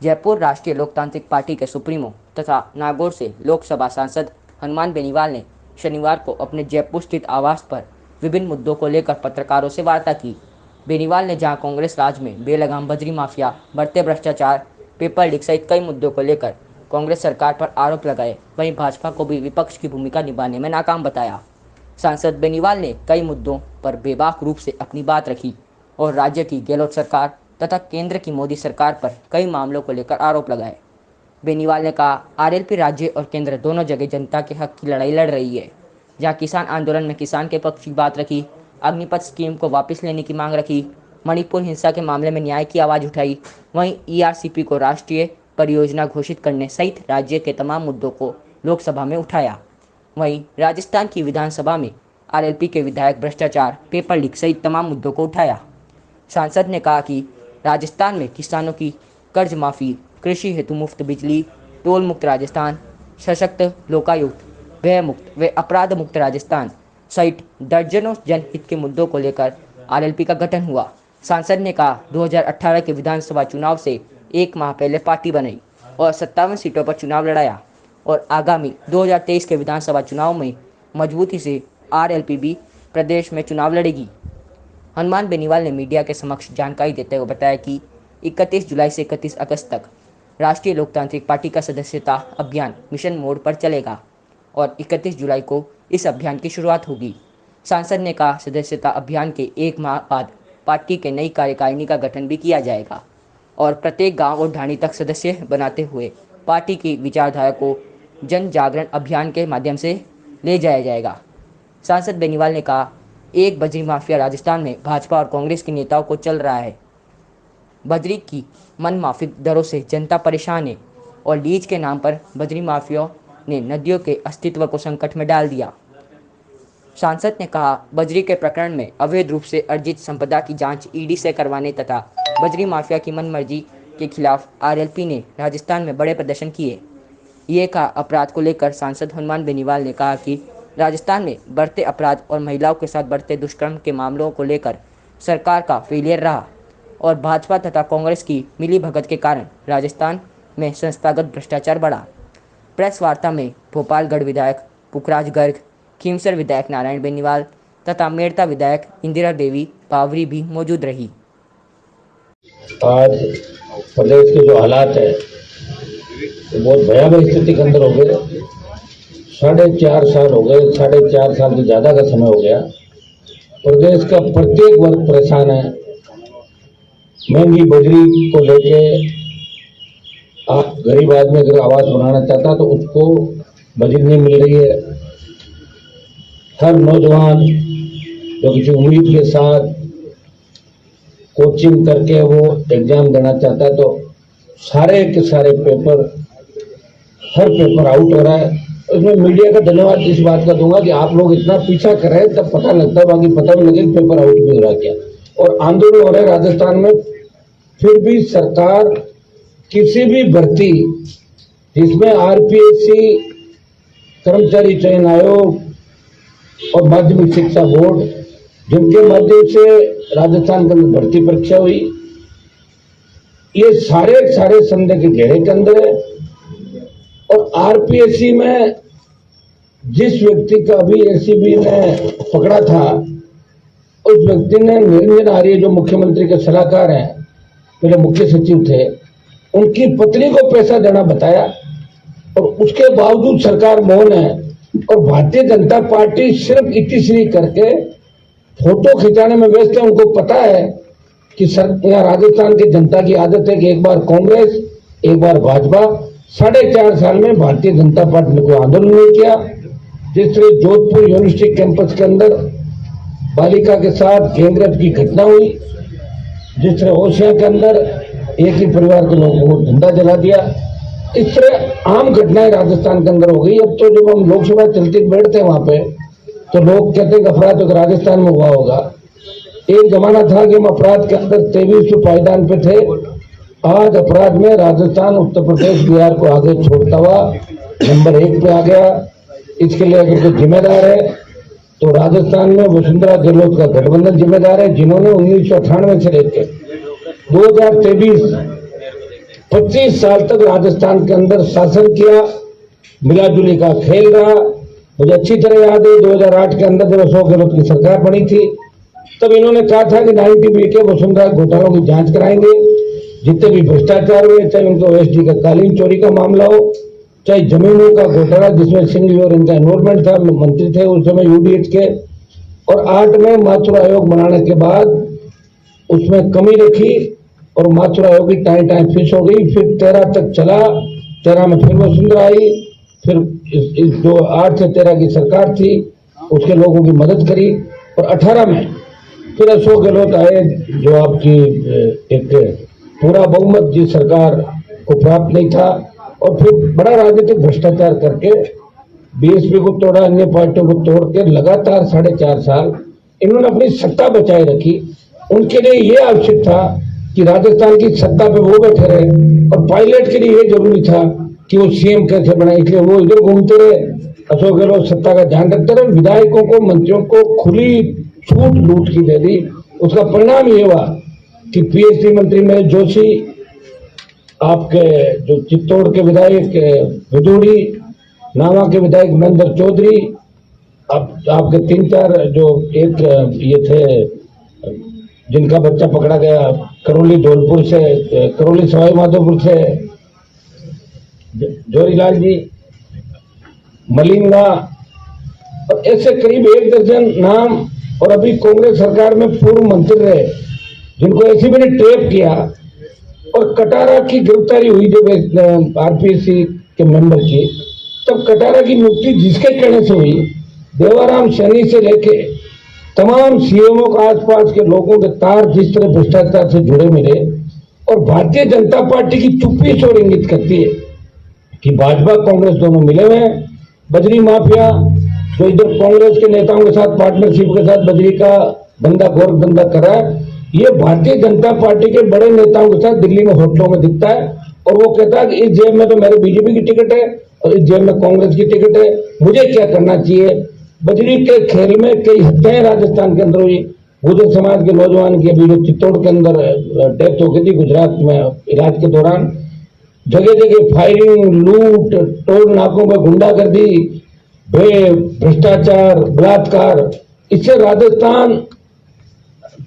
जयपुर राष्ट्रीय लोकतांत्रिक पार्टी के सुप्रीमो तथा नागौर से लोकसभा सांसद हनुमान बेनीवाल ने शनिवार को अपने जयपुर स्थित आवास पर विभिन्न मुद्दों को लेकर पत्रकारों से वार्ता की। बेनीवाल ने जहां कांग्रेस राज में बेलगाम बजरी माफिया, बढ़ते भ्रष्टाचार, पेपर लीक सहित कई मुद्दों को लेकर कांग्रेस सरकार पर आरोप लगाए, वहीं भाजपा को भी विपक्ष की भूमिका निभाने में नाकाम बताया। सांसद बेनीवाल ने कई मुद्दों पर बेबाक रूप से अपनी बात रखी और राज्य की गहलोत सरकार तथा केंद्र की मोदी सरकार पर कई मामलों को लेकर आरोप लगाए। बेनीवाल ने कहा, आरएलपी राज्य और केंद्र दोनों जगह जनता के हक की लड़ाई लड़ रही है। जहां किसान आंदोलन में किसान के पक्ष की बात रखी, अग्निपथ स्कीम को वापस लेने की मांग रखी, मणिपुर हिंसा के मामले में न्याय की आवाज़ उठाई, वहीं ईआरसीपी को राष्ट्रीय परियोजना घोषित करने सहित राज्य के तमाम मुद्दों को लोकसभा में उठाया। वहीं राजस्थान की विधानसभा में आरएलपी के विधायक भ्रष्टाचार, पेपर लीक सहित तमाम मुद्दों को उठाया। सांसद ने कहा कि राजस्थान में किसानों की कर्ज माफ़ी, कृषि हेतु मुफ्त बिजली, टोल मुक्त राजस्थान, सशक्त लोकायुक्त, भय मुक्त व अपराध मुक्त राजस्थान सहित दर्जनों जनहित के मुद्दों को लेकर आरएलपी का गठन हुआ। सांसद ने कहा, 2018 के विधानसभा चुनाव से एक माह पहले पार्टी बनाई और 57 सीटों पर चुनाव लड़ाया और आगामी 2023 के विधानसभा चुनाव में मजबूती से आरएलपी भी प्रदेश में चुनाव लड़ेगी। हनुमान बेनीवाल ने मीडिया के समक्ष जानकारी देते हुए बताया कि 31 जुलाई से 31 अगस्त तक राष्ट्रीय लोकतांत्रिक पार्टी का सदस्यता अभियान मिशन मोड पर चलेगा और 31 जुलाई को इस अभियान की शुरुआत होगी। सांसद ने कहा, सदस्यता अभियान के एक माह बाद पार्टी के नई कार्यकारिणी का गठन भी किया जाएगा और प्रत्येक गांव और ढाणी तक सदस्य बनाते हुए पार्टी की विचारधारा को जन जागरण अभियान के माध्यम से ले जाया जाएगा। सांसद बेनीवाल ने कहा, एक बजरी माफिया राजस्थान में भाजपा और कांग्रेस के नेताओं को चल रहा है। बजरी की मनमाफिक दरों से जनता परेशान है और लीज के नाम पर बजरी माफियाओं ने नदियों के अस्तित्व को संकट में डाल दिया। सांसद ने कहा, बजरी के प्रकरण में अवैध रूप से अर्जित संपदा की जांच ईडी से करवाने तथा बजरी माफिया की मनमर्जी के खिलाफ आरएलपी ने राजस्थान में बड़े प्रदर्शन किए। ये कहा, अपराध को लेकर सांसद हनुमान बेनीवाल ने कहा कि राजस्थान में बढ़ते अपराध और महिलाओं के साथ बढ़ते दुष्कर्म के मामलों को लेकर सरकार का फेलियर रहा और भाजपा तथा कांग्रेस की मिलीभगत के कारण राजस्थान में संस्थागत भ्रष्टाचार बढ़ा। प्रेस वार्ता में भोपालगढ़ विधायक पुखराज गर्ग, खीमसर विधायक नारायण बेनीवाल तथा मेड़ता विधायक इंदिरा देवी पावरी भी मौजूद रही। आज प्रदेश के जो हालात है तो बहुत भयावह स्थिति के अंदर हो गए। 4.5 साल हो गए, 4.5 साल से ज्यादा का समय हो गया। प्रदेश का प्रत्येक वर्ग परेशान है। महंगी बजरी को लेके आप गरीब आदमी अगर आवास बनाना चाहता तो उसको बजरी नहीं मिल रही है। हर नौजवान जो किसी उम्मीद के साथ कोचिंग करके वो एग्जाम देना चाहता है तो सारे के सारे हर पेपर आउट हो रहा है। उसमें मीडिया का धन्यवाद इस बात का दूंगा कि आप लोग इतना पीछा कर रहे हैं, तब पता लगता है, बाकी पता भी लगे पेपर आउट भी हो रहा है क्या। और आंदोलन हो रहे हैं राजस्थान में, फिर भी सरकार किसी भी भर्ती जिसमें आरपीएससी, कर्मचारी चयन आयोग और माध्यमिक शिक्षा बोर्ड जिनके माध्यम से राजस्थान के अंदर भर्ती परीक्षा हुई, ये सारे संदेह के घेरे के अंदर है। और आरपीएससी में जिस व्यक्ति का अभी एसीबी ने पकड़ा था, उस व्यक्ति ने निरंजन आर्य जो मुख्यमंत्री के सलाहकार हैं, पहले मुख्य सचिव थे, उनकी पत्नी को पैसा देना बताया और उसके बावजूद सरकार मौन है। और भारतीय जनता पार्टी सिर्फ इतिश्री करके फोटो खिंचाने में व्यस्त है। उनको पता है कि यहाँ राजस्थान की जनता की आदत है कि एक बार कांग्रेस एक बार भाजपा। 4.5 साल में भारतीय जनता पार्टी ने कोई आंदोलन नहीं किया। जिस तरह जोधपुर यूनिवर्सिटी कैंपस के अंदर बालिका के साथ गैंगरेप की घटना हुई, जिस तरह ओसिया के अंदर एक ही परिवार के लोगों को धंधा जला दिया, इस तरह आम घटनाएं राजस्थान के अंदर हो गई। अब तो जब हम लोकसभा चलते बैठते हैं वहां पे तो लोग कहते हैं कि अपराध तो राजस्थान में हुआ होगा। एक जमाना था कि हम अपराध के अंदर 23 पायदान पे थे। आज अपराध में राजस्थान, उत्तर प्रदेश, बिहार को आगे छोड़ता हुआ नंबर 1 पे आ गया। इसके लिए अगर कोई जिम्मेदार है तो राजस्थान में वसुंधरा गहलोत का गठबंधन जिम्मेदार है, जिन्होंने 1998 से लेकर 2023 25 साल तक राजस्थान के अंदर शासन किया, मिलाजुली का खेल रहा। मुझे अच्छी तरह याद है 2008 के अंदर जब अशोक गहलोत की सरकार बनी थी, तब इन्होंने कहा था कि 90 के वसुंधरा घोटालों की जांच कराएंगे, जितने भी भ्रष्टाचार हुए, चाहे उनको ओएसडी का कालीन चोरी का मामला हो, चाहे जमीनों का घोटाला जिसमें सिंघवी और इनका इन्वॉल्वमेंट था, मंत्री थे उस समय यूडीएच के, और 8 में माथुर आयोग बनाने के बाद उसमें कमी रखी और माथुर आयोग की टाइम टाइम फिक्स हो गई। फिर 13 तक चला, 13 में फिर वसुंधरा आई, फिर इस जो 8 से 13 की सरकार थी उसके लोगों की मदद करी, और 18 में फिर अशोक गहलोत आए जो आपकी एक पूरा बहुमत जिस सरकार को प्राप्त नहीं था, और फिर बड़ा राजनीतिक भ्रष्टाचार करके बीएसपी को तोड़ा, अन्य पार्टियों को तोड़ के लगातार 4.5 साल इन्होंने अपनी सत्ता बचाए रखी। उनके लिए ये आवश्यक था कि राजस्थान की सत्ता पे वो बैठे रहे, और पायलट के लिए ये जरूरी था कि वो सीएम कैसे बने, इसलिए वो इधर घूमते रहे। अशोक गहलोत सत्ता का ध्यान रखते रहे, विधायकों को मंत्रियों को खुली छूट लूट की दे दी। उसका परिणाम ये हुआ कि पीएचडी मंत्री में जोशी, आपके जो चित्तौड़ के विधायक विदुड़ी, नावा के विधायक महेंद्र चौधरी, आपके 3-4 जो एक ये थे जिनका बच्चा पकड़ा गया करौली धौलपुर से, करौली सवाई माधोपुर से, जोरीलाल जी, मलिंगा, और ऐसे करीब 1 दर्जन नाम, और अभी कांग्रेस सरकार में पूर्व मंत्री रहे जिनको ऐसी मैंने ट्रेप किया। और कटारा की गिरफ्तारी हुई जब आरपीएससी के मेंबर की, तब कटारा की नियुक्ति जिसके कहने से हुई, देवाराम सैनी से लेके तमाम सीएमओ का आसपास के लोगों के तार जिस तरह भ्रष्टाचार से जुड़े मिले, और भारतीय जनता पार्टी की चुप्पी इस ओर इंगित करती है कि भाजपा कांग्रेस दोनों मिले हुए हैं। बजरी माफिया जो इधर कांग्रेस के नेताओं के साथ पार्टनरशिप के साथ बजरी का धंधा, घोर धंधा कर रहा है, ये भारतीय जनता पार्टी के बड़े नेताओं के साथ दिल्ली में होटलों में दिखता है, और वो कहता है कि इस जेब में तो मेरे बीजेपी की टिकट है और इस जेब में कांग्रेस की टिकट है, मुझे क्या करना चाहिए। बजरी के खेल में कई हत्याएं राजस्थान के अंदर हुई। गुर्जर समाज के नौजवान की अभी जो चित्तौड़ के अंदर डेथ हो गई थी गुजरात में इलाज के दौरान, जगह जगह फायरिंग, लूट, टोल नाकों पर गुंडागर्दी, भ्रष्टाचार, बलात्कार, इससे राजस्थान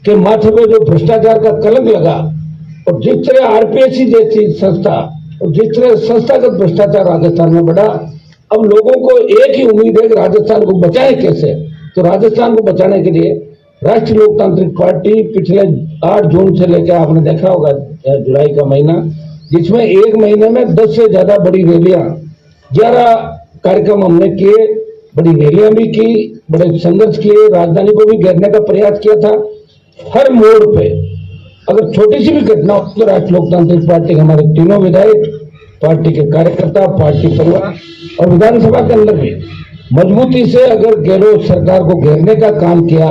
के माथे पे जो भ्रष्टाचार का कलंक लगा। और जिस तरह आरपीएससी जैसी संस्था और जिस तरह संस्थागत भ्रष्टाचार राजस्थान में बढ़ा, अब लोगों को एक ही उम्मीद है कि राजस्थान को बचाए कैसे। तो राजस्थान को बचाने के लिए राष्ट्रीय लोकतांत्रिक पार्टी पिछले 8 जून से लेकर आपने देखा होगा जुलाई का महीना, जिसमें 1 महीने में 10 से ज्यादा बड़ी रैलियां, 11 कार्यक्रम हमने किए, बड़ी रैलियां भी की, बड़े संघर्ष किए, राजधानी को भी घेरने का प्रयास किया था। हर मोड़ पे अगर छोटी सी भी घटना हो तो राष्ट्रीय लोकतांत्रिक पार्टी के हमारे तीनों विधायक, पार्टी के कार्यकर्ता, पार्टी परिवार और विधानसभा के अंदर भी मजबूती से अगर गहलोत सरकार को घेरने का काम किया,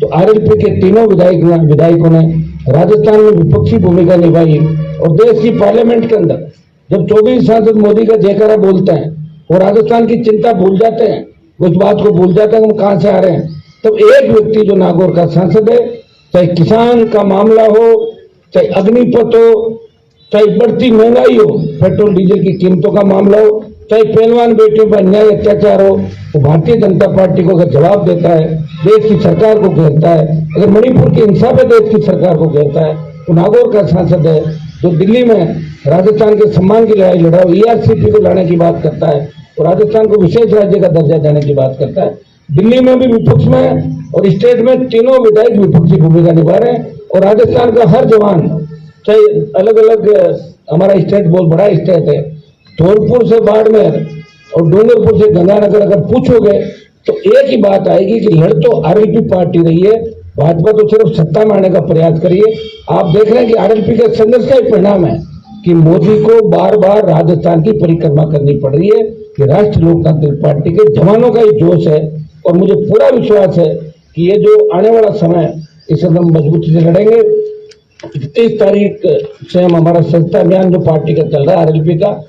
तो आरएलपी के तीनों विधायकों ने राजस्थान में विपक्षी भूमिका निभाई। और देश की पार्लियामेंट के अंदर जब 24 सांसद मोदी का जयकारा बोलते हैं, वो राजस्थान की चिंता भूल जाते हैं, उस बात को भूल जाते हैं हम कहां से आ रहे हैं। तब एक व्यक्ति जो नागौर का सांसद है, चाहे किसान का मामला हो, चाहे अग्निपथ हो, चाहे बढ़ती महंगाई हो, पेट्रोल डीजल की कीमतों का मामला हो, चाहे पहलवान बेटियों पर अन्याय अत्याचार हो, तो भारतीय जनता पार्टी को अगर जवाब देता है, देश की सरकार को घेरता है। अगर मणिपुर की हिंसा पे देश की सरकार को घेरता है, तो नागौर का सांसद है जो दिल्ली में राजस्थान के सम्मान की लड़ाई लड़ा, ईआरसीपी को लाने की बात करता है और राजस्थान को विशेष राज्य का दर्जा देने की बात करता है। दिल्ली में भी विपक्ष में और स्टेट में तीनों विधायक विपक्षी भूमिका निभा रहे हैं। और राजस्थान का हर जवान, चाहे अलग अलग, हमारा स्टेट बहुत बड़ा स्टेट है, धौलपुर से बाड़मेर और डूंगरपुर से गंगानगर अगर पूछोगे तो एक ही बात आएगी कि लड़ तो आरएलपी पार्टी रही है, भाजपा तो सिर्फ सत्ता में आने का प्रयास करिए। आप देख रहे हैं कि आरएलपी के संघर्ष का ही परिणाम है कि मोदी को बार बार राजस्थान की परिक्रमा करनी पड़ रही है, कि राष्ट्रीय लोकतांत्रिक पार्टी के जवानों का ही जोश है। और मुझे पूरा विश्वास है कि ये जो आने वाला समय, इसे हम मजबूती से लड़ेंगे। 31 तारीख से हम हमारा सत्ता अभियान जो पार्टी का चल रहा है आरएलपी का,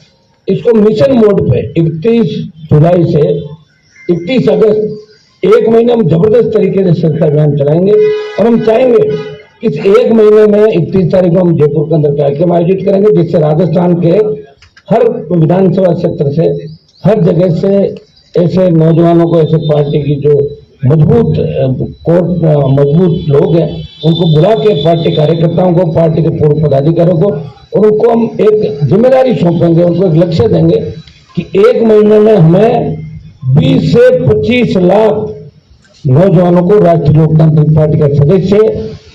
इसको मिशन मोड पे 31 जुलाई से 31 अगस्त 1 महीने हम जबरदस्त तरीके से सत्ता अभियान चलाएंगे। और हम चाहेंगे इस एक महीने में 31 तारीख को हम जयपुर के अंदर कार्यक्रम आयोजित करेंगे, जिससे राजस्थान के हर विधानसभा क्षेत्र से, हर जगह से ऐसे नौजवानों को, ऐसे पार्टी की जो मजबूत लोग हैं, उनको बुला के पार्टी कार्यकर्ताओं को, पार्टी के पूर्व पदाधिकारियों को, और उनको हम एक जिम्मेदारी सौंपेंगे, उनको एक लक्ष्य देंगे कि एक महीने में हमें 20 से 25 लाख नौजवानों को राष्ट्रीय लोकतांत्रिक पार्टी का सदस्य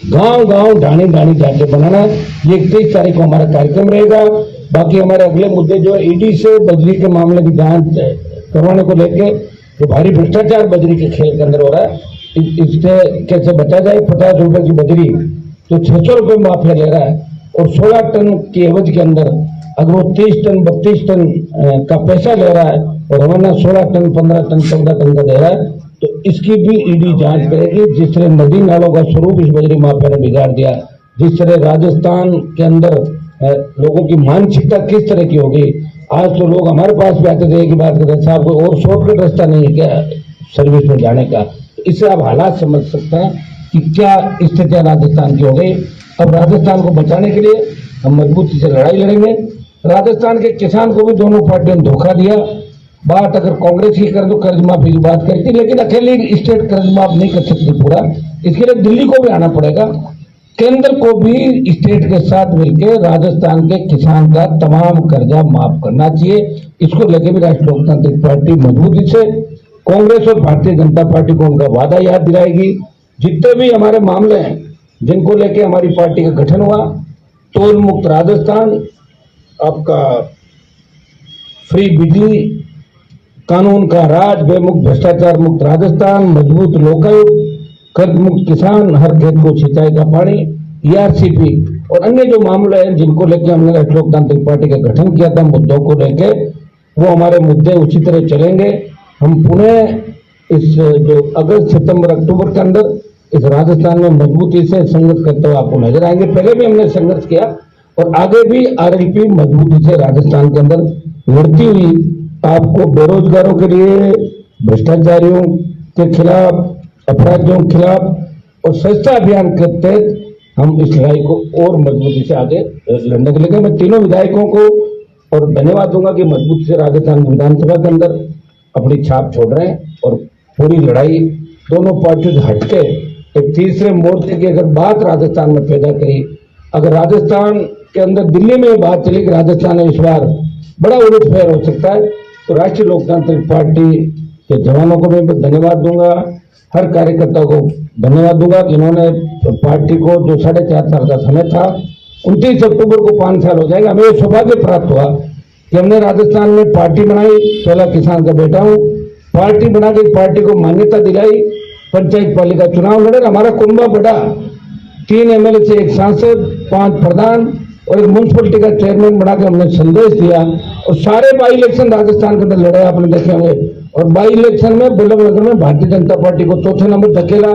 गांव-गांव, ढाणी-ढाणी जाके बनाना है। ये 31 तारीख को हमारा कार्यक्रम रहेगा। बाकी हमारे अगले मुद्दे जो ईडी से बजरी के मामले की जांच करवाने को लेके जो भारी भ्रष्टाचार बजरी के खेल के अंदर हो रहा है, इससे कैसे बचा जाए। 50 रुपए की बजरी जो 600 रुपए माफिया ले रहा है, और 16 टन की एवज के अंदर अगर वो 30 टन 32 टन का पैसा ले रहा है, और हमारा 16 टन 15 टन 14 टन का दे रहा है, तो इसकी भी ईडी जांच करेगी। जिस तरह नदी नालों का स्वरूप इस बजरी माफिया ने बिगाड़ दिया, जिस तरह राजस्थान के अंदर लोगों की मानसिकता किस तरह की होगी। आज तो लोग हमारे पास भी आते थे कि बात करते हैं, साहब कोई और शॉर्टकट रास्ता नहीं है क्या सर्विस में जाने का। इससे आप हालात समझ सकते हैं कि क्या स्थितियां राजस्थान की हो गई। अब राजस्थान को बचाने के लिए हम मजबूती से लड़ाई लड़ेंगे। राजस्थान के किसान को भी दोनों पार्टियों ने धोखा दिया। बात अगर कांग्रेस की करें तो कर्ज माफी की बात करती, लेकिन अकेली स्टेट कर्ज माफ नहीं कर सकती पूरा। इसके लिए दिल्ली को भी आना पड़ेगा, केंद्र को भी स्टेट के साथ मिलकर राजस्थान के किसान का तमाम कर्जा माफ करना चाहिए। इसको लेकर भी राष्ट्रीय लोकतांत्रिक पार्टी मजबूती से कांग्रेस और भारतीय जनता पार्टी को उनका वादा याद दिलाएगी। जितने भी हमारे मामले हैं जिनको लेके हमारी पार्टी का गठन हुआ, टोल मुक्त राजस्थान, आपका फ्री बिजली, कानून का राज, बेमुक्त भ्रष्टाचार मुक्त राजस्थान, मजबूत लोकायुक्त, कर्ज मुक्त किसान, हर खेत को सिंचाई का पानी, ईआरसीपी और अन्य जो मामले हैं जिनको लेकर हमने राष्ट्रीय लोकतांत्रिक पार्टी का गठन किया था, मुद्दों को लेकर वो हमारे मुद्दे उसी तरह चलेंगे। हम पुनः इस जो अगस्त सितंबर अक्टूबर के अंदर इस राजस्थान में मजबूती से संघर्ष करते हुए आपको नजर आएंगे। पहले भी हमने संघर्ष किया और आगे भी आरएलपी मजबूती से राजस्थान के अंदर लड़ती हुई आपको बेरोजगारों के लिए, भ्रष्टाचारियों के खिलाफ, अपराधियों के खिलाफ और स्वच्छता अभियान के तहत हम इस लड़ाई को और मजबूती से आगे लड़ने के लिए। मैं तीनों विधायकों को और धन्यवाद दूंगा कि मजबूती से राजस्थान विधानसभा के अंदर अपनी छाप छोड़ रहे हैं और पूरी लड़ाई दोनों पार्टियों से हटके एक तीसरे मोर्चे की अगर बात राजस्थान में पैदा करी। अगर राजस्थान के अंदर दिल्ली में बात चली कि राजस्थान में इस बार बड़ा उलटफेर हो सकता है, तो राष्ट्रीय लोकतांत्रिक पार्टी के जवानों को मैं धन्यवाद दूंगा, हर कार्यकर्ता को धन्यवाद दूंगा कि इन्होंने पार्टी को जो 4.5 साल का समय था, 29 अक्टूबर को 5 साल हो जाएगा। हमें ये सौभाग्य प्राप्त हुआ कि हमने राजस्थान में पार्टी बनाई, पहला किसान का बेटा हूँ, पार्टी बना के पार्टी को मान्यता दिलाई, पंचायत पालिका चुनाव लड़े, हमारा कुनबा बढ़ा, 3 एमएलए से 1 सांसद, 5 प्रधान और एक म्यूनसिपलिटी का चेयरमैन बना के हमने संदेश दिया और सारे बाई इलेक्शन राजस्थान के अंदर लड़े, आपने देखे होंगे। और बाई इलेक्शन में बल्लभ नगर में भारतीय जनता पार्टी को चौथे नंबर धकेला,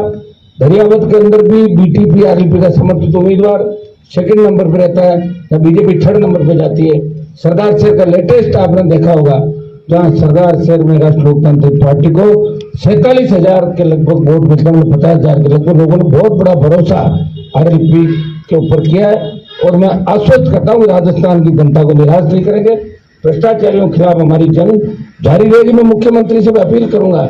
दरियावत के अंदर भी बीटीपी आरएलपी का समर्थित उम्मीदवार सेकंड नंबर पर रहता है, या बीजेपी 3rd नंबर पर जाती है। सरदार शहर का लेटेस्ट आपने देखा होगा, जहां सरदार शहर में राष्ट्रीय लोकतांत्रिक पार्टी को 47,000 के लगभग वोट मिलते हैं, 50,000 के लगभग लोगों ने बहुत बड़ा भरोसा आरएलपी के ऊपर किया है। और मैं आश्वस्त करता हूँ कि राजस्थान की जनता को निराश नहीं करेंगे। भ्रष्टाचारियों के खिलाफ हमारी जंग जारी रहेगी। मैं मुख्यमंत्री से भी अपील करूंगा,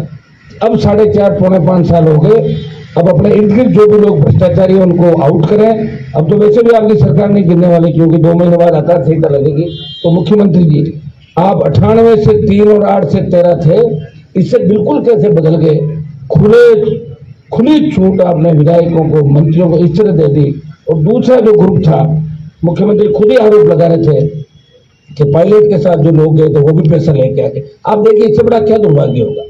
अब 4.5 पौने 5 साल हो गए, अब अपने इर्द गिर्द जो भी लोग भ्रष्टाचारी हैं उनको आउट करें। अब तो वैसे भी आपकी सरकार नहीं गिरने वाली, क्योंकि 2 महीने बाद आचार संहिता लगेगी। तो मुख्यमंत्री जी, आप 98 से 3 और 8 से 13 थे, इससे बिल्कुल कैसे बदल गए? खुली छूट आपने विधायकों को, मंत्रियों को इस तरह दे दी। और दूसरा जो ग्रुप था, मुख्यमंत्री खुद ही आरोप लगा रहे थे कि पायलट के साथ जो लोग गए थे वो भी पैसा लेके आ गए। आप देखिए इससे बड़ा क्या दुर्भाग्य होगा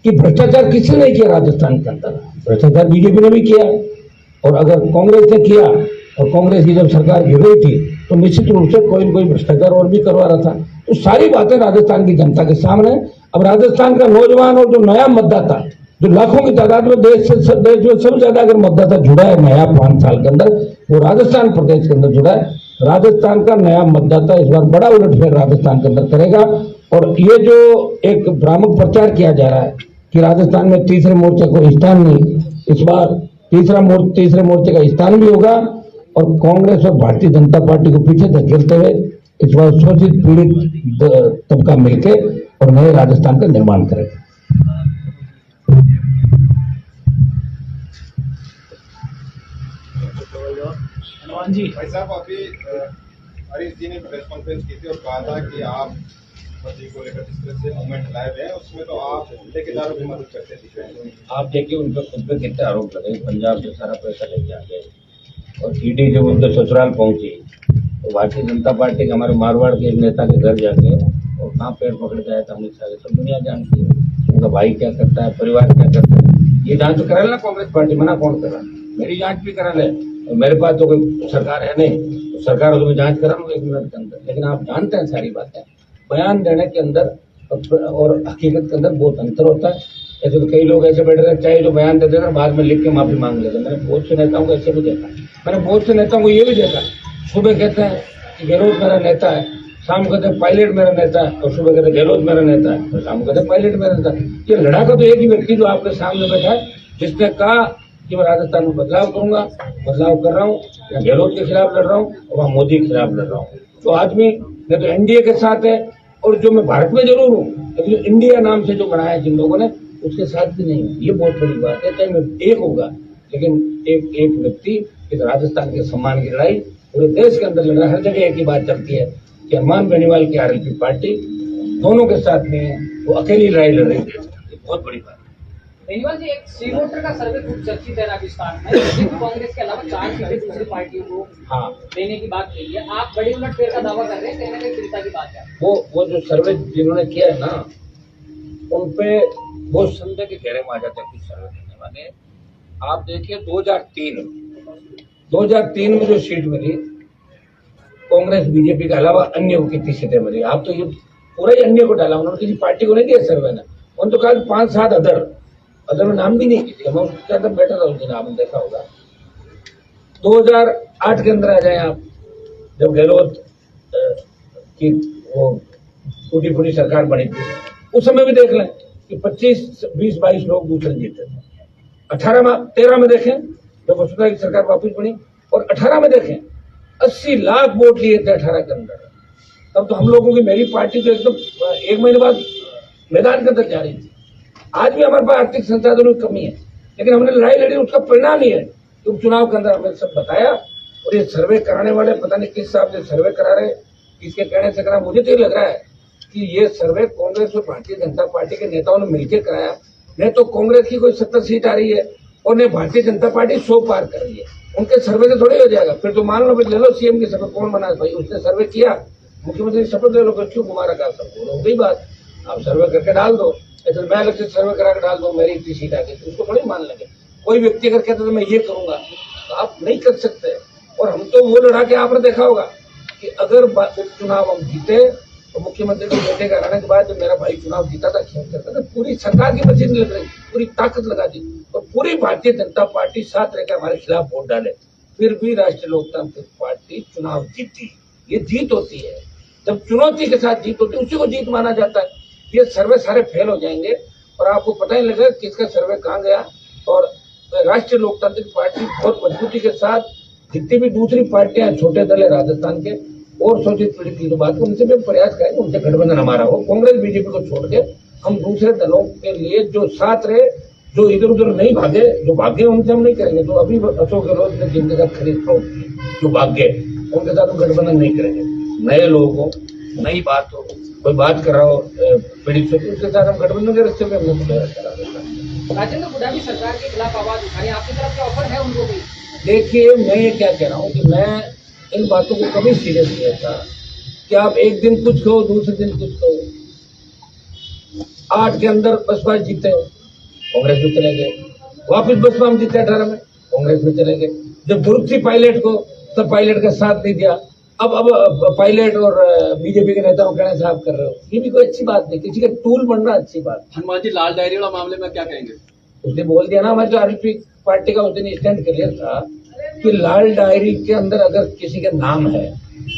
कि भ्रष्टाचार किसी ने किया राजस्थान के अंदर, भ्रष्टाचार बीजेपी ने भी किया और अगर कांग्रेस ने किया, और कांग्रेस की जब सरकार गिर रही थी तो निश्चित रूप से कोई न कोई भ्रष्टाचार और भी करवा रहा था। तो सारी बातें राजस्थान की जनता के सामने। अब राजस्थान का नौजवान और जो नया मतदाता, जो लाखों की तादाद में देश में सबसे ज्यादा अगर मतदाता जुड़ा है नया 5 साल के अंदर, वो राजस्थान प्रदेश के अंदर जुड़ा है। राजस्थान का नया मतदाता इस बार बड़ा उलटफेर राजस्थान के अंदर करेगा। और ये जो एक भ्रामक प्रचार किया जा रहा है कि राजस्थान में तीसरे मोर्चे को स्थान नहीं, इस बार तीसरे मोर्चे का स्थान भी होगा और कांग्रेस और भारतीय जनता पार्टी को पीछे धकेलते हुए इस बार शोषित पीड़ित तबका मिलके और नए राजस्थान का निर्माण करेगा। हनुमान जी भाई साहब, अभी हरीश जी ने प्रेस कॉन्फ्रेंस की थी और कहा था कि आप मोदी को लेकर जिस तरह से मूवमेंट लाए हुए हैं उसमें तो आप ठेकेदारों की मदद करते दिख रहे हैं। आप देखिए उन पर खुद पे कितने आरोप लगे, पंजाब से सारा पैसा लेके आ गए और ईडी जब उनके ससुराल पहुंची तो भारतीय जनता पार्टी के हमारे मारवाड़ के एक नेता के घर जाके और कहाँ पैर पकड़ के आया था अमित शाह के, सब दुनिया जानती है उनका भाई क्या करता है, परिवार क्या करता है। ये जांच करा लेना कांग्रेस पार्टी, मना कौन कर रहा है? मेरी जांच भी करा ले, मेरे पास तो कोई सरकार है नहीं, तो सरकार हो तो मैं जांच करा लूंगा 1 मिनट के अंदर। लेकिन आप जानते हैं सारी बातें, बयान देने के अंदर और हकीकत के अंदर बहुत अंतर होता है। ऐसे तो कई लोग ऐसे बैठे रहते, चाहे जो बयान दे देना बाद में लिख के माफी मांग लेते। मैंने बहुत से नेताओं को ऐसे भी देखा, मैंने बहुत से नेताओं को ये भी देखा, सुबह कहते हैं कि गहलोत मेरा नेता है, शाम कहते हैं पायलट मेरा नेता है, और सुबह कहते हैं गहलोत मेरा नेता है, और शाम कहते हैं पायलट मेरा नेता है। ये लड़ाका तो एक ही व्यक्ति जो आपके सामने बैठा है, जिसने कहा कि मैं राजस्थान में बदलाव करूंगा, बदलाव कर रहा हूँ, या गहलोत के खिलाफ लड़ रहा हूँ और वहाँ मोदी के खिलाफ लड़ रहा हूँ। तो आदमी न तो एनडीए के साथ है, और जो मैं भारत में जरूर हूँ, लेकिन जो इंडिया नाम से जो बनाया जिन लोगों ने, उसके साथ भी नहीं हूँ। ये बहुत बड़ी बात है। चाहे मैं एक होगा, लेकिन एक व्यक्ति इस राजस्थान के सम्मान की लड़ाई पूरे देश के अंदर लड़ रहा है। हर जगह एक ही बात चलती है कि हनुमान बेनीवाल की आरएलपी पार्टी दोनों के साथ में है, वो अकेली लड़ाई लड़ रही है। बहुत बड़ी बात है। बेनीवाल जी, एक सी वोटर का सर्वे खूब चर्चित है राजस्थान में, जिसमें कांग्रेस के अलावा 4 सीटें दूसरी पार्टियों को हाँ, देने की बात कही है। आप बड़ी उलटफेर का दावा कर रहे हैं, कहीं ना कहीं चिंता की बात है। वो जो सर्वे जिन्होंने किया है ना, उन पे बहुत संदेह के घेरे में आ जाते हैं कुछ सर्वे करने वाले। आप देखिए 2003 में जो सीट मिली कांग्रेस बीजेपी के अलावा अन्य को कितनी सीटें मिली? आप तो ये पूरा ही अन्य को डाला, उन्होंने किसी पार्टी को नहीं दिया सर्वे ने। उन्होंने तो कहा 5-7 अदर में नाम भी नहीं किया। मैं उसके अंदर बैठा था उस दिन, आपने देखा होगा। 2008 के अंदर आ जाए आप, जब गहलोत की वो टूटी फूटी सरकार बनी थी, उस समय भी देख लें कि 25, 20, 22 लोग दूसरे जीते थे। 13 में देखें जब वसुंधरा की सरकार वापस बनी, और 18 में देखें 80 लाख वोट लिए थे 18 के अंदर। तब तो हम लोगों की मेरी पार्टी तो एकदम 1 महीने बाद मैदान के अंदर जा रही थी। आज भी हमारे पास आर्थिक संसाधनों की कमी है, लेकिन हमने लड़ाई लड़ी, उसका परिणाम ही है कि उपचुनाव के अंदर हमने सब बताया। और ये सर्वे कराने वाले पता नहीं किस हिसाब से सर्वे करा रहे, किसके कहने से करा। मुझे तो ये लग रहा है कि ये सर्वे कांग्रेस और भारतीय जनता पार्टी के नेताओं ने मिलकर कराया। नहीं तो कांग्रेस की कोई 70 सीट आ रही है और नहीं भारतीय जनता पार्टी 100 पार कर रही है। उनके सर्वे से थोड़ी हो जाएगा। फिर तो मान लो, ले लो सीएम की शपथ, कौन बना भाई? उसने सर्वे किया, मुख्यमंत्री की शपथ ले लो, क्यों कुमार का सब हो गई बात। आप सर्वे करके डाल दो, ऐसे मैं अलग से सर्वे करा के डाल दो मेरी इतनी सीट आ गई, तो उसको थोड़ी मान लेंगे। कोई व्यक्ति अगर कहता तो मैं ये करूंगा, तो आप नहीं कर सकते। और हम तो वो लड़ा के आपने देखा होगा कि अगर उपचुनाव हम जीते तो मुख्यमंत्री के बेटे का रहने के बाद जब मेरा भाई चुनाव जीता था, खेल करता था, पूरी सरकार की मशीन लग रही, पूरी ताकत लगा दी और पूरी भारतीय जनता पार्टी साथ रहकर हमारे खिलाफ वोट डाले, फिर भी राष्ट्रीय लोकतांत्रिक पार्टी चुनाव जीती। ये जीत होती है, जब चुनौती के साथ जीत होती है उसी को जीत माना जाता है। ये सर्वे सारे फेल हो जाएंगे और आपको पता ही लगेगा किसका सर्वे कहाँ गया। और राष्ट्रीय लोकतांत्रिक पार्टी बहुत मजबूती के साथ, जितनी भी दूसरी पार्टियां छोटे दल है राजस्थान के और शोषित पीड़ित की जो बात है, उनसे भी प्रयास करेंगे उनसे गठबंधन हमारा हो। कांग्रेस बीजेपी को छोड़ के हम दूसरे दलों के लिए जो साथ रहे, जो इधर उधर नहीं भागे, जो भागे उनसे हम नहीं करेंगे। तो अभी अशोक गहलोत ने जिनके साथ खरीद फरोख्त की, जो भागे, उनके साथ हम गठबंधन नहीं करेंगे। नए लोग हो, नई बात हो, कोई बात कर रहा हो पीड़ित से, उसके साथ हम गठबंधन के रास्ते में हमने करा। राजेंद्र हुड्डा भी सरकार के खिलाफ आवाज उठाई, आपकी तरफ से ऑफर है उनको भी? देखिए, मैं ये क्या कह रहा हूँ कि मैं इन बातों को कभी सीरियस नहीं लेता कि आप एक दिन कुछ कहो, दूसरे दिन कुछ कहो। 8 के अंदर बसपा जीते, कांग्रेस में चले गए, वापिस बसपा में जीते 18 में, कांग्रेस में चले गए। जब जरूरत थी पायलट को, तब पायलट का साथ नहीं दिया। अब पायलट और बीजेपी के नेताओं कहने से आप कर रहे हो, ये भी कोई अच्छी बात नहीं। किसी का टूल बनना अच्छी बात। हनुमान जी, लाल डायरी वाला मामले में क्या कहेंगे? उसने बोल दिया ना, हमारे जो आरएलपी पार्टी का उस दिन स्टैंड क्लियर था कि लाल डायरी के अंदर अगर किसी का नाम है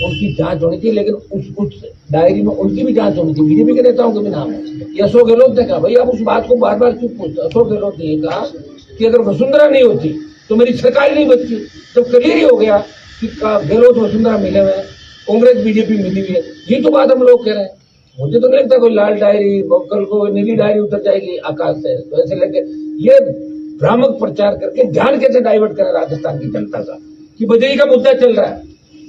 उनकी जांच होनी चाहिए, लेकिन उस डायरी में उनकी भी जांच होनी चाहिए, बीजेपी के नेताओं के भी नाम है। ये अशोक गहलोत ने कहा, भाई आप उस बात को बार बार क्यों पूछते? अशोक गहलोत ने कहा कि अगर वसुंधरा नहीं होती तो मेरी सरकार ही नहीं बची। जब क्लियर ही हो गया कि गहलोत वसुंधरा मिले हुए हैं, कांग्रेस बीजेपी मिली हुई है, ये तो बात हम लोग कह रहे हैं। मुझे तो नहीं लगता कोई लाल डायरी कल को नीली डायरी उतर जाएगी आकाश से, तो ऐसे लेके ये भ्रामक प्रचार करके ध्यान कैसे डाइवर्ट करे राजस्थान की जनता का कि बजरी का मुद्दा चल रहा है,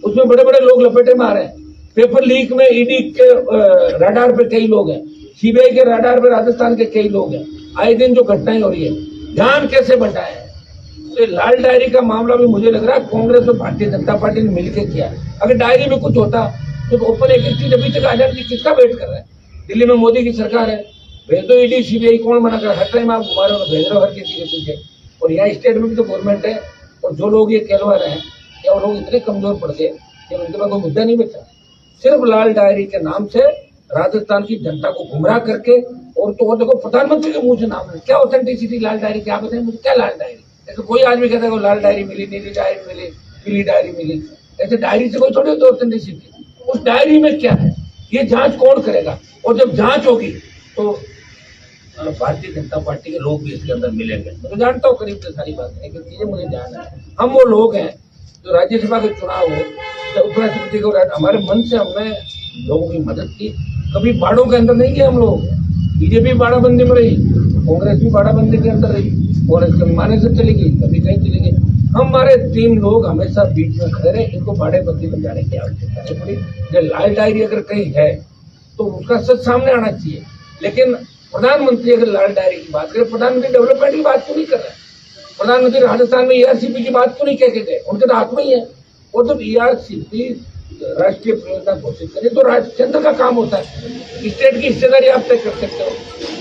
उसमें बड़े बड़े लोग लपेटे में आ रहे हैं। पेपर लीक में ईडी के रडार पे कई लोग हैं, सीबीआई के रडार पे राजस्थान के कई लोग हैं। आए दिन जो घटनाएं हो रही है, ध्यान कैसे बंटाए है। तो लाल डायरी का मामला भी मुझे लग रहा है कांग्रेस और भारतीय जनता पार्टी ने मिलकर किया। अगर डायरी में कुछ होता तो ओपन एक चीज अभी तक आ जाती, किसका वेट कर रहा है? दिल्ली में मोदी की सरकार है, भेज दो ईडी सीबीआई, कौन मना कर? हर टाइम आप घुमा रहे हो, भेज रहे हो हर किसी के पीछे। और यहाँ स्टेट में भी तो गवर्नमेंट है, और जो लोग ये कहलवा रहे हैं क्या वो लोग इतने कमजोर पड़ गए कि उनके पास कोई मुद्दा नहीं बचा। सिर्फ लाल डायरी के नाम से राजस्थान की जनता को गुमराह करके, और तो और देखो प्रधानमंत्री के मुंह से नाम है, क्या ऑथेंटिसिटी लाल डायरी, क्या बताएं मुझे क्या लाल डायरी? ऐसे कोई आदमी कहता है लाल डायरी मिली, नीली डायरी मिली, पीली डायरी मिली, ऐसे डायरी से कोई थोड़ी होती ऑथेंटिसिटी। उस डायरी में क्या है ये जांच कौन करेगा? और जब जांच होगी तो भारतीय जनता पार्टी के लोग भी इसके अंदर मिलेंगे। मैं तो जानता हूँ करीब से सारी बातें, लेकिन चीजें मुझे जानना है। हम वो लोग हैं जो राज्यसभा के चुनाव हो या उपराष्ट्रपति को, हमारे मन से हमने लोगों की मदद की। कभी बाड़ों के अंदर नहीं गए हम लोग। बीजेपी बाड़ाबंदी में रही, कांग्रेस भी बाड़ाबंदी के अंदर रही, कांग्रेस कभी माने से चली गई, कभी कहीं चली गई। हमारे 3 लोग हमेशा बीच में खड़े रहे, इनको बाड़ेबंदी में जाने की आवश्यकता नहीं पड़ी। जो लाल डायरी अगर कहीं है तो उसका सच सामने आना चाहिए। लेकिन प्रधानमंत्री अगर लाल डायरी की बात करें, प्रधानमंत्री डेवलपमेंट की बात क्यों नहीं कर रहे? प्रधानमंत्री राजस्थान में ईआरसीपी की बात क्यों नहीं कह के गए? उनके तो हाथ में ही है। और जब ईआरसीपी राष्ट्रीय परियोजना घोषित करे तो राज्य केंद्र का काम होता है। स्टेट की हिस्सेदारी आप तय कर सकते हो।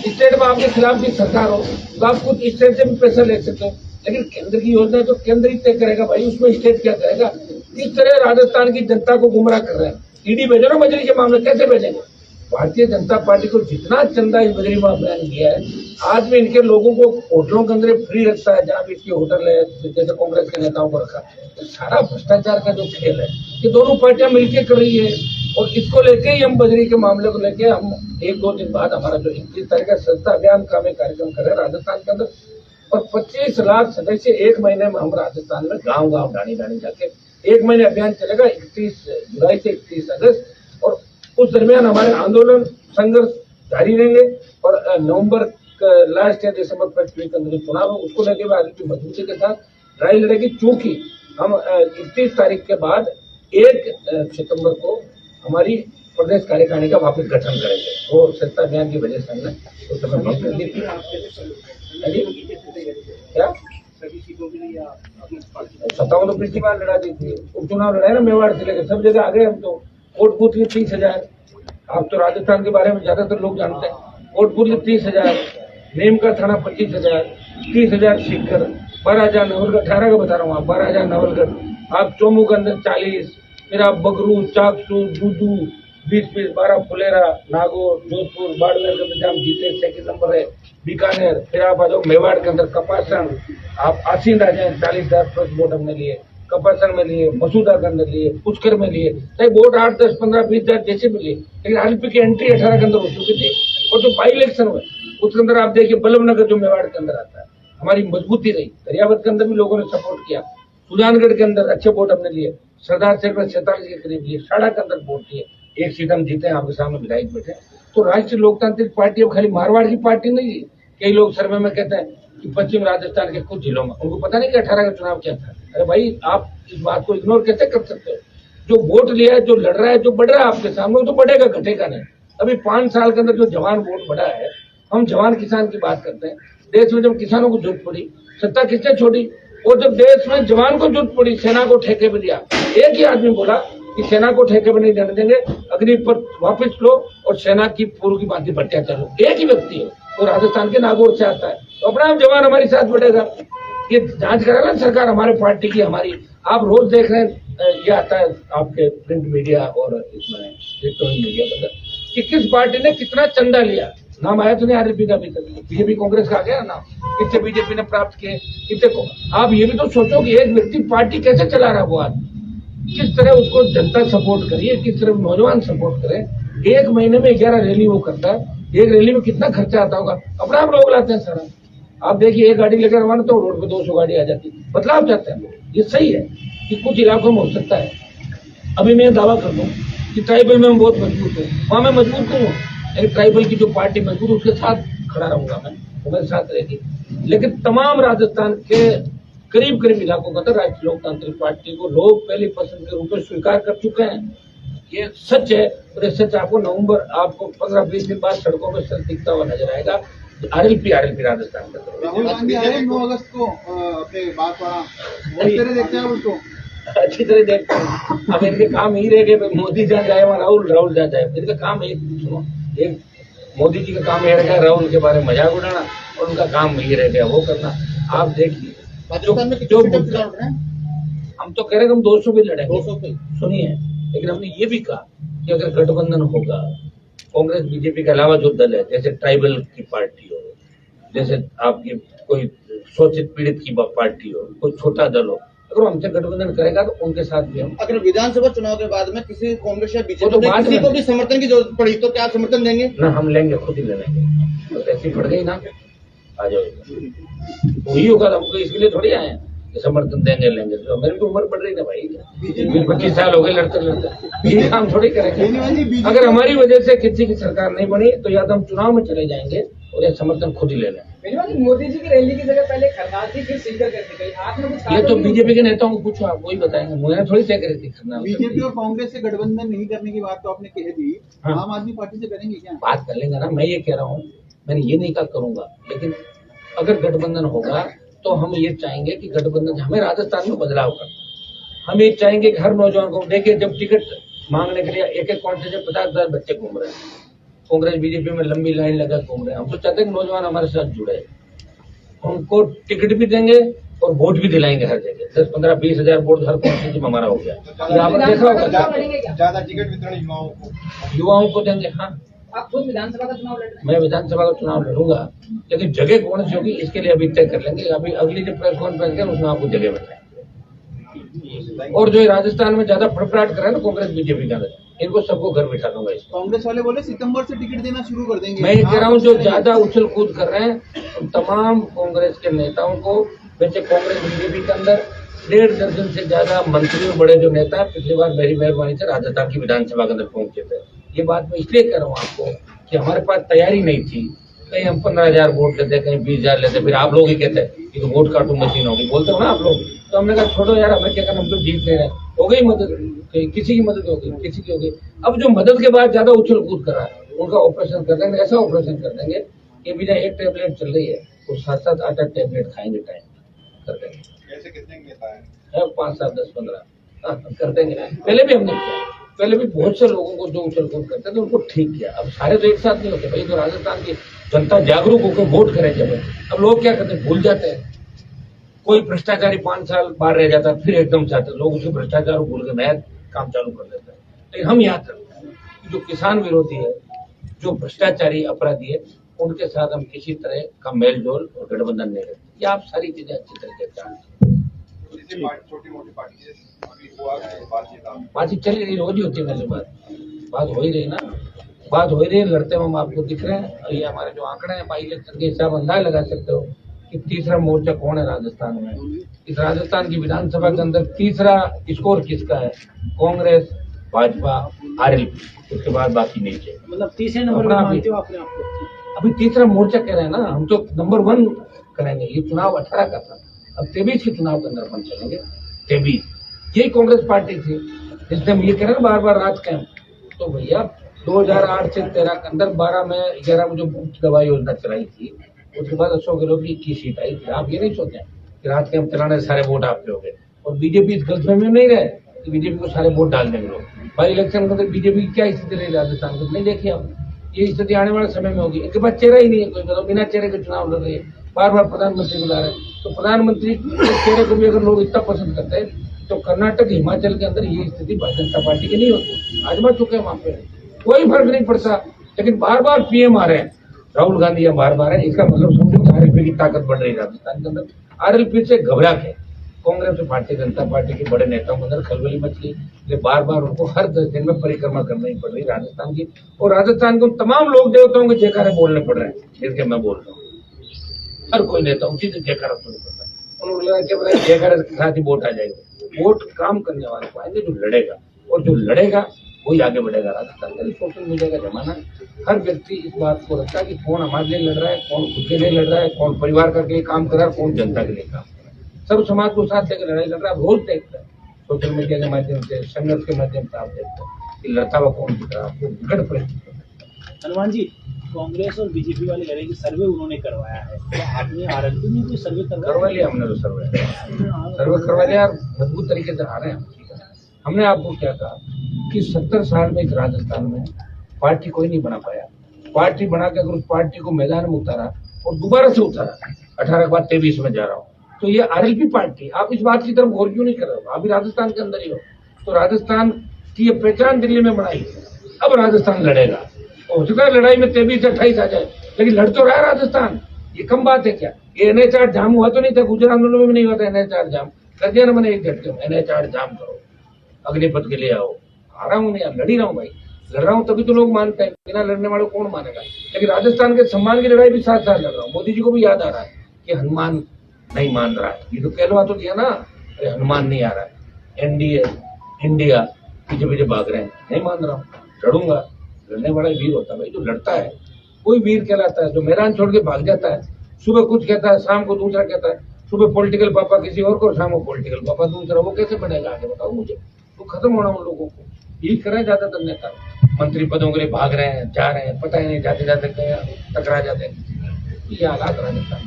स्टेट में आपके खिलाफ की सरकार हो तो आप कुछ स्टेट से भी पैसा ले सकते हो, लेकिन केंद्र की योजना तो केंद्र ही तय करेगा भाई, उसमें स्टेट क्या करेगा? इस तरह राजस्थान की जनता को गुमराह कर रहे हैं। ईडी भेजो ना बजरी के मामले, कैसे भेजेंगे? भारतीय जनता पार्टी को जितना चंदा इस बजरी में अभियान किया है, आज भी इनके लोगों को होटलों के अंदर फ्री रखता है, जहाँ भी इसके होटल है, जैसे कांग्रेस के नेताओं को रखा। तो सारा भ्रष्टाचार का जो खेल है ये दोनों पार्टियां मिलकर कर रही है। और इसको लेके ही हम बजरी के मामले को लेके हम 1-2 दिन बाद हमारा जो 21 तारीख का स्वच्छता अभियान का हमें कार्यक्रम कर रहे हैं राजस्थान के अंदर, और 25 लाख सदस्य 1 महीने में हम राजस्थान में गाँव गाँव डाणी जाके 1 महीने अभियान चलेगा, 31 जुलाई से 31 अगस्त। और उस दरमियान हमारे आंदोलन संघर्ष जारी रहेंगे। और नवंबर लास्ट या दिसंबर फर्स्ट वीक के अंदर चुनाव है, उसको लेकर आगे की मजबूती के साथ लड़ाई लड़ेगी। चूंकि हम 31 तारीख के बाद 1 सितंबर को हमारी प्रदेश कार्यकारिणी का वापस गठन करेंगे। वो स्वच्छता अभियान की वजह से हमने उस समय बात कर दी थी। क्या 57 तो पिछली बार लड़ा दी थी, उपचुनाव लड़ाए ना मेवाड़ से लेकर सब जगह आ गए हम तो। वोट बूथ के 30,000, आप तो राजस्थान के बारे में ज्यादातर लोग जानते हैं। वोट बूथ के 30,000, नीम का थाना 25,000, 30,000 सीकर, 12,000 नवलगढ़, 18 का बता रहा हूँ आप, 12,000 नवलगढ़, आप चोमू के अंदर 40, फिर आप बगरू, चाकसू, दूदू 20-20, 12 फुलेरा, नागौर, जोधपुर, बाड़मेर के अंदर हम जीते 2nd नंबर है, बीकानेर। फिर आप आ जाओ मेवाड़ के अंदर कपासन, आप आसीन आ जाए 40,000 प्लस वोट हमने लिए, कपासन में लिए, मसूदा के अंदर लिए, पुष्कर में लिए। चाहे वोट 8, 10, 15, 20,000 जैसे भी लिए, लेकिन आरपी की एंट्री 18 के अंदर हो चुकी थी। और जो बाई इलेक्शन हुए उसके अंदर आप देखिए बल्लभनगर जो मेवाड़ के अंदर आता है, हमारी मजबूती रही। दरियावत के अंदर भी लोगों ने सपोर्ट किया, सुजानगढ़ के अंदर अच्छे वोट हमने लिए, सरदार शहर में 47 के करीब लिए, साड़ा के अंदर वोट लिए, 1 सीट हम जीते हैं, आपके सामने विधायक बैठे। तो राष्ट्रीय लोकतांत्रिक पार्टी अब खाली मारवाड़ की पार्टी नहीं है। कई लोग सर्वे में कहते हैं कि पश्चिम राजस्थान के कुछ जिलों में, उनको पता नहीं कि 18 का चुनाव क्या था। अरे भाई आप इस बात को इग्नोर कैसे कर सकते हो? जो वोट लिया है, जो लड़ रहा है, जो बढ़ रहा है आपके सामने, वो तो बढ़ेगा, घटेगा नहीं। अभी 5 साल के अंदर जो जवान वोट बढ़ा है, हम जवान किसान की बात करते हैं। देश में जब किसानों को जरूरत पड़ी, सत्ता किसने छोड़ी? और जब देश में जवान को जरूरत पड़ी, सेना को ठेके पे दिया। एक ही आदमी बोला कि सेना को ठेके पे नहीं देने देंगे, अग्निपथ वापस लो और सेना की पूर्व की बातें भट्टिया चलो। एक ही व्यक्ति है, वो राजस्थान के नागौर से आता है। तो अपना जवान हमारे साथ बढ़ेगा। ये जांच करा ना सरकार हमारे पार्टी की, हमारी। आप रोज देख रहे हैं, ये आता है आपके प्रिंट मीडिया और इसमें इलेक्ट्रॉनिक मीडिया के अंदर कि किस पार्टी ने कितना चंदा लिया। नाम आया तो नहीं आरपी का अभी तक। बीजेपी कांग्रेस का आ गया नाम, कितने बीजेपी ने प्राप्त किए, कितने को। आप ये भी तो सोचो कि एक व्यक्ति पार्टी कैसे चला रहा है, वो आदमी किस तरह उसको जनता सपोर्ट करिए, किस तरह नौजवान सपोर्ट करें। 1 महीने में 11 रैली वो करता है। एक रैली में कितना खर्चा आता होगा, अपना आप लोग लाते हैं सारा। आप देखिए एक गाड़ी लेकर रवाना तो रोड पे 200 गाड़ी आ जाती है। बदलाव चाहते हैं, ये सही है कि कुछ इलाकों में हो सकता है। अभी मैं दावा कर दूं कि ट्राइबल में मैं बहुत मजबूत हूँ, वहां मैं मजबूत नहीं हूँ, लेकिन ट्राइबल की जो पार्टी मजबूत उसके साथ खड़ा रहूंगा मैं, वो मेरे साथ रहेगी। लेकिन तमाम राजस्थान के करीब करीब इलाकों का राष्ट्रीय लोकतांत्रिक पार्टी को लोग पहली पसंद के रूप में स्वीकार कर चुके हैं। ये सच है, और ये सच आपको नवंबर आपको 15-20 दिन बाद सड़कों में सच दिखता हुआ नजर आएगा। आरएलपी राजस्थान का राहुल गांधी आए 9 अगस्त को अपने बागवाड़ा, किस तरह देखते हैं आप उसको? अच्छी तरह देखते हैं। अब इनके काम ही रह गए, मोदी जहाँ जाए वहाँ राहुल जहाँ जाए, इनका काम एक मोदी जी का काम यह रह गया राहुल के बारे में मजाक उड़ाना, और उनका काम ये रह गया वो करना। आप देखिए राजस्थान में जो कितने चुनाव लड़ रहे हैं? हम तो कह रहे हैं हम 200 भी लड़ेंगे, 200 पे। सुनिए, लेकिन हमने ये भी कहा कि अगर गठबंधन होगा, कांग्रेस बीजेपी के अलावा जो दल है, जैसे ट्राइबल की पार्टी हो, जैसे आपकी कोई शोषित पीड़ित की पार्टी हो, कोई छोटा दल हो, अगर वो हमसे गठबंधन करेगा तो उनके साथ भी हम। अगर विधानसभा चुनाव के बाद में किसी कांग्रेस या वो बीजेपी तो ने बाद किसी में को भी समर्थन की जरूरत पड़ी तो क्या आप समर्थन देंगे? ना, हम लेंगे, खुद ही ले लेंगे, तो ऐसी पड़ गई ना, आ जाओ, वही होगा। हमको इसके लिए थोड़ी आए हैं कि समर्थन देंगे लेंगे, तो मेरी भी उम्र बढ़ रही है भाई, 25 साल हो गए लड़ते लड़ते, ये काम थोड़ी करेंगे। अगर हमारी वजह से किसी की सरकार नहीं बनी तो या तो हम चुनाव में चले जाएंगे और या समर्थन खुद ही ले लेंगे। बेनीवाल जी, मोदी जी की रैली की जगह पहले खरनाल थी, फिर सीकर करके गई, आपने कुछ ये तो बीजेपी के नेताओं को पूछो, आप वही बताएंगे, मुझे थोड़ी तय करी थी करना। बीजेपी और कांग्रेस से गठबंधन नहीं करने की बात तो आपने कह दी, हाँ। आम आदमी पार्टी से करेंगे क्या? बात कर लेंगे ना, मैं ये कह रहा हूँ, मैंने ये नहीं कहा करूंगा, लेकिन अगर गठबंधन होगा तो हम ये चाहेंगे कि गठबंधन, हमें राजस्थान में बदलाव करना, हम ये चाहेंगे कि हर नौजवान को, देखिए जब टिकट मांगने के लिए एक कॉन्स्टिट्यूंसी 50,000 बच्चे घूम रहे हैं, कांग्रेस बीजेपी में लंबी लाइन लगा घूम रहे हैं, हम तो चाहते हैं कि नौजवान हमारे साथ जुड़े, उनको टिकट भी देंगे और वोट भी दिलाएंगे हर जगह। 10, 15, 20 हजार वोट हर कॉन्स्टिट्यूंसी में हमारा हो गया। ये आपने देखा होगा, ज्यादा टिकट वितरण युवाओं को देंगे। हाँ, आप खुद विधानसभा का चुनाव लड़ रहे हैं? मैं विधानसभा का चुनाव लड़ूंगा, लेकिन जगह कौन सी होगी इसके लिए अभी तय कर लेंगे। अभी अगली जो प्रेस कॉन्फ्रेंस है उसमें आपको जगह बताएंगे। और जो राजस्थान में ज्यादा फड़फड़ाहट कर रहे हैं ना कांग्रेस बीजेपी का, इनको सबको घर बिठा दूंगा। इसको कांग्रेस वाले बोले सितंबर से टिकट देना शुरू कर देंगे। मैं ये कह रहा हूँ, जो ज्यादा उछल कूद कर रहे हैं उन तमाम कांग्रेस के नेताओं को, वैसे कांग्रेस बीजेपी के अंदर 1.5 दर्जन से ज्यादा मंत्री और बड़े जो नेता पिछली बार मेरी मेहरबानी से राजस्थान की विधानसभा के अंदर पहुंचे थे। ये बात मैं इसलिए कह रहा हूँ आपको कि हमारे पास तैयारी नहीं थी, कहीं हम 15,000 वोट लेते, कहीं 20,000 लेते, फिर आप लोग ही कहते कि तो वोट काटू मशीन होगी, बोलते हो ना आप लोग, तो हमने कहा छोड़ो यार, हमें क्या करना, हम तो जीत ले रहे हैं। हो गई मदद, किसी की मदद हो गई, किसी की हो गई। अब जो मदद के बाद ज्यादा उछल कूद कर रहा है उनका ऑपरेशन कर देंगे, ऐसा ऑपरेशन कर देंगे कि बिना एक टैबलेट चल रही है वो 7-7, 8-8 टैबलेट खाएंगे, टाइम कर देंगे। ऐसे कितने नेता है? 5, 7, 10, 15 कर देंगे। पहले भी हमने किया, पहले भी बहुत से लोगों को जो उछल कूद करते थे उनको ठीक किया। अब सारे तो एक साथ नहीं होते भाई, तो राजस्थान की जनता जागरूक होकर वोट करे जब, अब लोग क्या करते हैं, भूल जाते हैं। कोई भ्रष्टाचारी 5 साल बाहर रह जाता है, फिर एकदम चाहते लोग उसे भ्रष्टाचार भूल के नया काम चालू कर देते हैं। लेकिन हम याद रखते हैं कि जो किसान विरोधी है, जो भ्रष्टाचारी अपराधी है, उनके साथ हम किसी तरह का मेल जोल और गठबंधन नहीं करते। ये आप सारी चीजें अच्छी तरीके से जानते हैं। छोटी मोटी पार्टी से अभी हुआ बातचीत बातचीत चली रही, रोज ही होती है मेरे बात हो ही रही ना, बात हो ही रही है, लड़ते हुए हम आपको दिख रहे हैं। ये हमारे जो आंकड़े हैं बाई इलेक्शन के हिसाब अंदाज लगा सकते हो कि तीसरा मोर्चा कौन है राजस्थान में। इस राजस्थान की विधानसभा के अंदर तीसरा स्कोर किसका है, कांग्रेस, भाजपा, आरएलपी, उसके बाद बाकी नहीं चाहिए। मतलब तीसरे नंबर पर मानते हो आपने आपको? अभी तीसरा मोर्चा कह रहे हैं ना, हम तो नंबर 1 करेंगे। ये चुनाव 18 का था, अब 23 के चुनाव के अंदर अपन चलेंगे। 23 यही कांग्रेस पार्टी थी जिसने हम ये कह रहे हैं बार बार राज कैंप, तो भैया 2008 से 13 के अंदर 12 में 11 में जो मुफ्त दवा योजना चलाई थी, उसके बाद अशोक गहलोत की 21 सीट आई थी। आप ये नहीं सोचे कि राज कैंप चलाने से सारे वोट आपके हो गए, और बीजेपी इस गलतफहमी में नहीं रहे कि बीजेपी को सारे वोट डाल देंगे लोग। भाई इलेक्शन के अंदर बीजेपी की क्या स्थिति रही राजस्थान को नहीं देखी आप, ये स्थिति आने वाले समय में होगी। इनके पास चेहरा ही नहीं है, कोई बताओ, बिना चेहरे के चुनाव लड़ रही है, बार बार प्रधानमंत्री बुला रहे हैं। तो प्रधानमंत्री के चेहरे को भी अगर लोग इतना पसंद करते हैं तो कर्नाटक, हिमाचल के अंदर ये स्थिति भारतीय जनता पार्टी की नहीं होती। आजमा चुके हैं वहां पे, कोई फर्क नहीं पड़ता। लेकिन बार बार पीएम आ रहे हैं, राहुल गांधी यहाँ बार बार है, इसका मतलब समझो कि आरएलपी की ताकत बढ़ रही है राजस्थान के अंदर। आरएलपी से घबरा के कांग्रेस और भारतीय जनता पार्टी के बड़े नेताओं के अंदर खलबली मच गई, इसलिए बार बार उनको हर 10 दिन में परिक्रमा करनी पड़ रही राजस्थान की, और राजस्थान को तमाम लोक देवताओं के जयकारे बोलने पड़ रहे हैं, जिनके मैं बोल रहा हूँ। हर कोई नेता उसी से जयकारा शुरू करता है। उन्होंने लगा कि भाई जयकारा के साथ ही वोट आ जाएगा। वोट काम करने वाले को आएंगे, जो लड़ेगा, और जो लड़ेगा वही आगे बढ़ेगा। राजस्थान में सोशल मीडिया का जमाना है, हर व्यक्ति इस बात को रखता है कि कौन हमारे लिए लड़ रहा है, कौन खुद के लिए लड़ रहा है, कौन परिवार का लिए काम कर रहा है, कौन जनता के लिए काम कर रहा है। सब समाज को साथ लेकर लड़ाई लड़ रहा है। रोज देखते हैं सोशल मीडिया के माध्यम से, संघर्ष के माध्यम से आप देखते हैं कि लड़ता हुआ कौन दिख रहा है, आपको विकट परिस्थिति। हनुमान जी, कांग्रेस और बीजेपी वाले कह रहे हैं कि सर्वे उन्होंने करवाया है, तो आपने आरएलपी में कोई सर्वे करवा लिया? हमने तो सर्वे करवा लिया और मजबूत तरीके से आ रहे हैं। हमने आपको क्या कहा कि 70 साल में इस राजस्थान में पार्टी कोई नहीं बना पाया। पार्टी बना के अगर उस पार्टी को मैदान में उतारा और दोबारा से उतारा, 18 के बाद 23 में जा रहा हूँ, तो ये आरएलपी पार्टी। आप इस बात की तरफ गौर क्यों नहीं कर रहे हो? अभी राजस्थान के अंदर ही हो, तो राजस्थान की ये पहचान दिल्ली में बनाई। अब राजस्थान लड़ेगा, हो चुका है लड़ाई में 23 से 28 आ जाए, लेकिन लड़ तो रहा है राजस्थान। ये कम बात है क्या? ये NH8 जाम हुआ तो नहीं था, गुजरात आंदोलन में नहीं हुआ था NH8 जाम कर दिया ना मैंने एक झटके में। NH8 जाम करो, अग्निपथ के लिए आओ। आ रहा हूँ नहीं यार, लड़ ही रहा हूँ भाई, लड़ रहा हूँ तभी तो लोग मानते हैं, बिना लड़ने वालों कौन मानेगा। लेकिन राजस्थान के सम्मान की लड़ाई भी साथ साथ लड़ रहा हूँ। मोदी जी को भी याद आ रहा है कि हनुमान नहीं मान रहा है, ये तो कहलवा तो दिया ना, अरे हनुमान नहीं आ रहा है, एनडीए इंडिया पीछे पीछे भाग रहे हैं, नहीं मान रहा हूँ, लड़ूंगा। लड़ने वाला वीर होता है भाई, जो लड़ता है कोई वीर कहलाता है। जो मैदान छोड़ के भाग जाता है, सुबह कुछ कहता है, शाम को दूसरा कहता है, सुबह पॉलिटिकल पापा किसी और को, शाम को पॉलिटिकल पापा दूसरा, वो कैसे बढ़ेगा आगे बताओ मुझे? तो खत्म होना उन लोगों को। यही कर रहे हैं ज्यादातर नेता, मंत्री पदों के लिए भाग रहे हैं, जा रहे हैं, पता ही नहीं, जाते जाते टकरा जाते हैं। ये हालात राजस्थान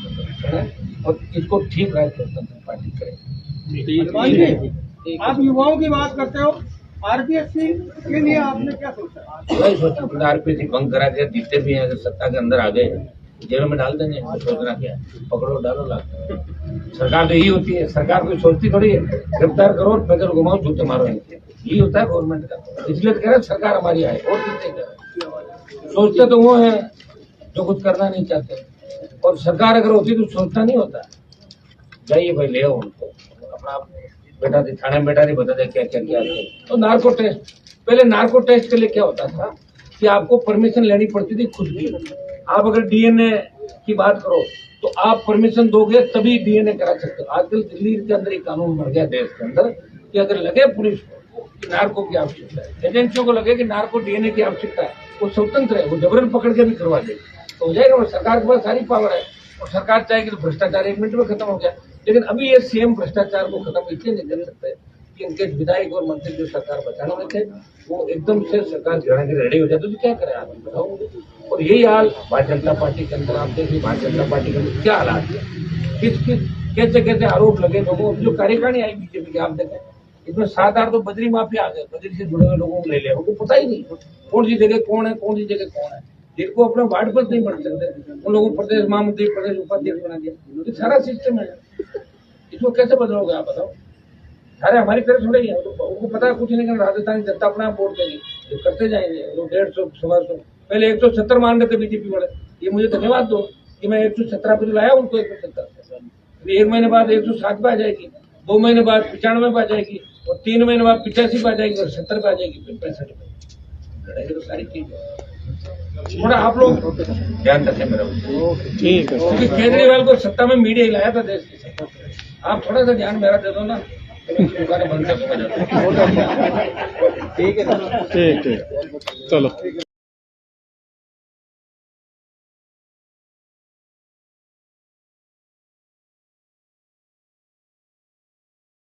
में, और इसको ठीक राजस्थान पार्टी करेगी। आप युवाओं की बात करते हो, आरपीएससी के लिए आपने क्या सोचा? वही सोचा, आरपीएससी भंग करा के जीते भी हैं, अगर सत्ता के अंदर आ गए जेल में डाल देंगे। सोचना क्या है, पकड़ो डालो लाख। सरकार तो यही होती है, सरकार कोई सोचती थोड़ी है गिरफ्तार करो और पैदल घुमाओ जूते मारो, यही होता है गवर्नमेंट का। इसलिए तो कह रहे सरकार हमारी आए, और कितने कह रहे। सोचते तो वो है जो कुछ करना नहीं चाहते, और सरकार अगर होती तो सोचना नहीं होता। जाइए भाई, ले आओ उनको, अपना बेटा थी थाने में, बेटा नहीं बता दे क्या क्या किया। तो नार्को टेस्ट, पहले नार्को टेस्ट के लिए क्या होता था कि आपको परमिशन लेनी पड़ती थी खुद की। आप अगर डीएनए की बात करो तो आप परमिशन दोगे तभी डीएनए करा सकते हो। आजकल दिल्ली के अंदर एक कानून बन गया देश के अंदर कि अगर लगे पुलिस को कि नार्को की आवश्यकता है, एजेंसियों को लगे कि नार्को डीएनए की आवश्यकता है, वो स्वतंत्र है, वो जबरन पकड़ के भी करवा देगी, तो हो जाएगा। सरकार के पास सारी पावर है, और सरकार चाहेगी तो भ्रष्टाचार 1 मिनट में खत्म हो गया। लेकिन अभी ये सीएम भ्रष्टाचार को खत्म इसलिए नहीं कर सकते कि इनके विधायक और मंत्री जो सरकार बचाने में थे वो एकदम से सरकार गिराने के रेडी हो जाते, तो क्या करें आप बताओ। और यही हाल भारतीय जनता पार्टी के अंदर, आप देखिए भारतीय जनता पार्टी के अंदर क्या हालात है, किस कैसे कैसे आरोप लगे लोगों। जो कार्यकारिणी आई बीजेपी की आप देखें, इसमें 7-8 तो बद्री माफिया आ गए, बद्री से जुड़े हुए लोगों को ले लिया, उनको पता ही नहीं कौन सी जगह कौन है, कौन सी जगह कौन है। जिनको अपना वार्ड पर नहीं बढ़ सकते उन लोगों को प्रदेश महामंत्री, प्रदेश उपाध्यक्ष बना दिया। ये सारा सिस्टम है, इसको कैसे बदलोगे आप बताओ। अरे हमारी तरह थोड़े ही है, उनको पता है कुछ नहीं करना। राजस्थान जनता अपना वोट देगी, जो करते जाएंगे लोग 150 100 पहले 170 मान रहे थे बीजेपी वाले। ये मुझे धन्यवाद दो कि मैं 117 पे लाया उनको, 170 1 महीने बाद 107 पे आ जाएगी, 2 महीने बाद 95 पे आ जाएगी, और 3 महीने बाद 85 पे आ जाएगी, और 70 पे आ जाएगी, फिर 65 पे। तो सारी चीज थोड़ा आप लोग ध्यान रखें मेरा, ठीक है। क्योंकि केजरीवाल को सत्ता में मीडिया हिलाया था देश की, आप थोड़ा सा ध्यान मेरा दे दो ना, दुकानें बंद कर दूंगा। ठीक है, ठीक, चलो।